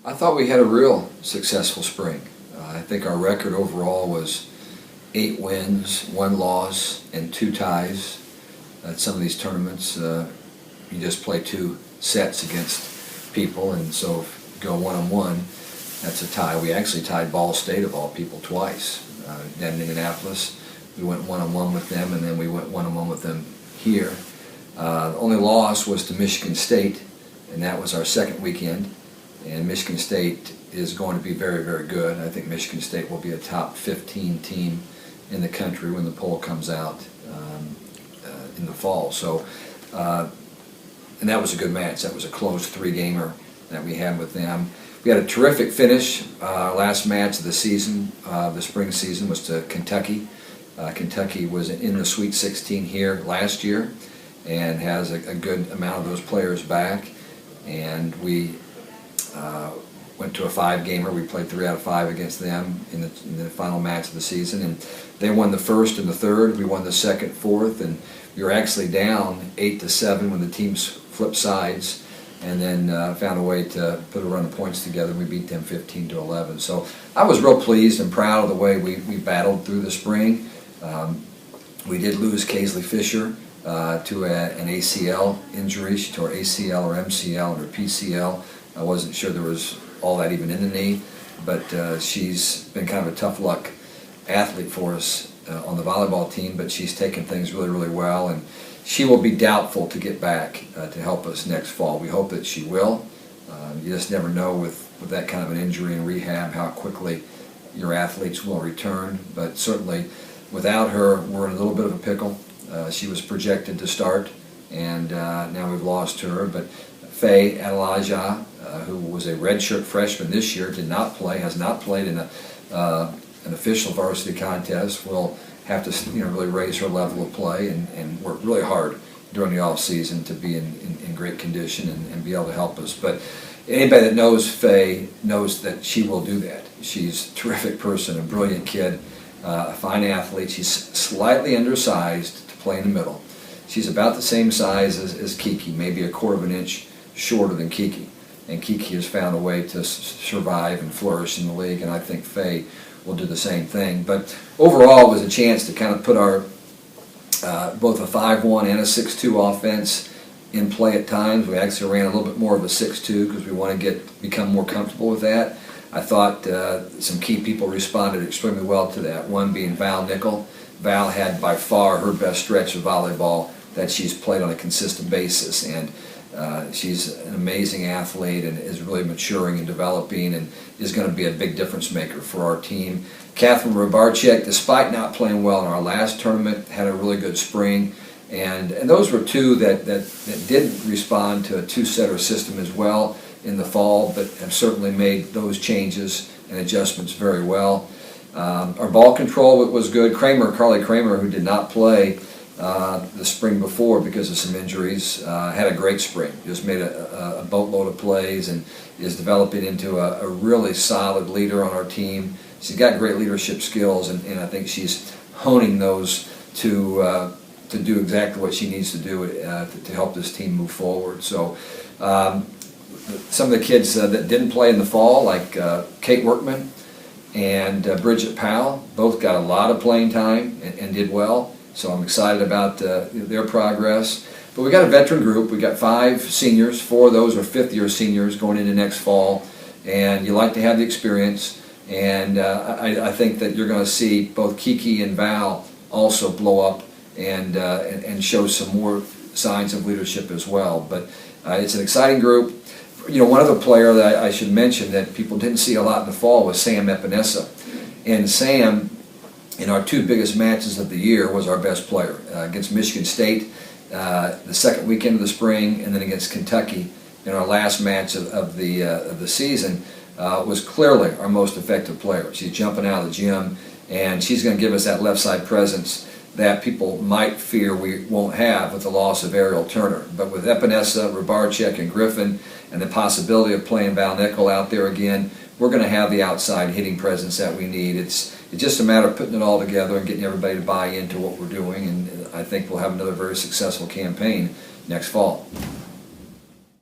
I thought we had a real successful spring. I think our record overall was 8 wins, 1 loss, and 2 ties. At some of these tournaments, you just play 2 sets against people, and so if you go 1-on-1, that's a tie. We actually tied Ball State, of all people, twice. Down in Indianapolis, we went 1-on-1 with them, and then we went 1-on-1 with them here. The only loss was to Michigan State, and that was our second weekend. And Michigan State is going to be very, very good. I think Michigan State will be a top 15 team in the country when the poll comes out in the fall. So, and that was a good match. That was a close 3-gamer that we had with them. We had a terrific finish. Last match of the season, the spring season, was to Kentucky. Kentucky was in the Sweet 16 here last year and has a good amount of those players back. And we went to a 5-gamer. We played 3 out of 5 against them in the final match of the season, and they won the first and the third. We won the second, fourth, and we were actually down 8-7 when the teams flipped sides, and then found a way to put a run of points together. We beat them 15-11. So I was real pleased and proud of the way we battled through the spring. We did lose Kaisley Fisher to an ACL injury. She tore ACL or MCL or PCL. I wasn't sure there was all that even in the knee, but she's been kind of a tough luck athlete for us on the volleyball team, but she's taken things really, really well, and she will be doubtful to get back to help us next fall. We hope that she will. You just never know with that kind of an injury and rehab how quickly your athletes will return, but certainly without her, we're in a little bit of a pickle. She was projected to start, and now we've lost her, but Faye Adelaja, who was a redshirt freshman this year, did not play, has not played in an official varsity contest, will have to really raise her level of play and work really hard during the off season to be in great condition and be able to help us. But anybody that knows Faye knows that she will do that. She's a terrific person, a brilliant kid, a fine athlete. She's slightly undersized to play in the middle. She's about the same size as Kiki, maybe a quarter of an inch shorter than Kiki. And Kiki has found a way to survive and flourish in the league, and I think Faye will do the same thing. But overall, it was a chance to kind of put our both a 5-1 and a 6-2 offense in play at times. We actually ran a little bit more of a 6-2 because we want to become more comfortable with that. I thought some key people responded extremely well to that, one being Val Nickel. Val had by far her best stretch of volleyball that she's played on a consistent basis, and she's an amazing athlete and is really maturing and developing and is going to be a big difference maker for our team. Catherine Rybarczyk, despite not playing well in our last tournament, had a really good spring. And those were 2 that didn't respond to a 2-setter system as well in the fall, but have certainly made those changes and adjustments very well. Our ball control was good. Carly Kramer, who did not play the spring before because of some injuries, had a great spring. Just made a boatload of plays and is developing into a really solid leader on our team. She's got great leadership skills, and I think she's honing those to do exactly what she needs to do to help this team move forward. So some of the kids that didn't play in the fall, like Kate Workman and Bridget Powell, both got a lot of playing time and did well. So I'm excited about their progress. But we got a veteran group. We got 5 seniors. 4 of those are 5th-year seniors going into next fall. And you like to have the experience. And I think that you're going to see both Kiki and Val also blow up and show some more signs of leadership as well. But it's an exciting group. One other player that I should mention that people didn't see a lot in the fall was Sam Epinesa. And Sam, in our 2 biggest matches of the year, was our best player. Against Michigan State, the second weekend of the spring, and then against Kentucky in our last match of the season, was clearly our most effective player. She's jumping out of the gym, and she's going to give us that left side presence that people might fear we won't have with the loss of Ariel Turner. But with Epinesa, Rybarczyk, and Griffin, and the possibility of playing Val Nickel out there again, we're going to have the outside hitting presence that we need. It's just a matter of putting it all together and getting everybody to buy into what we're doing, and I think we'll have another very successful campaign next fall.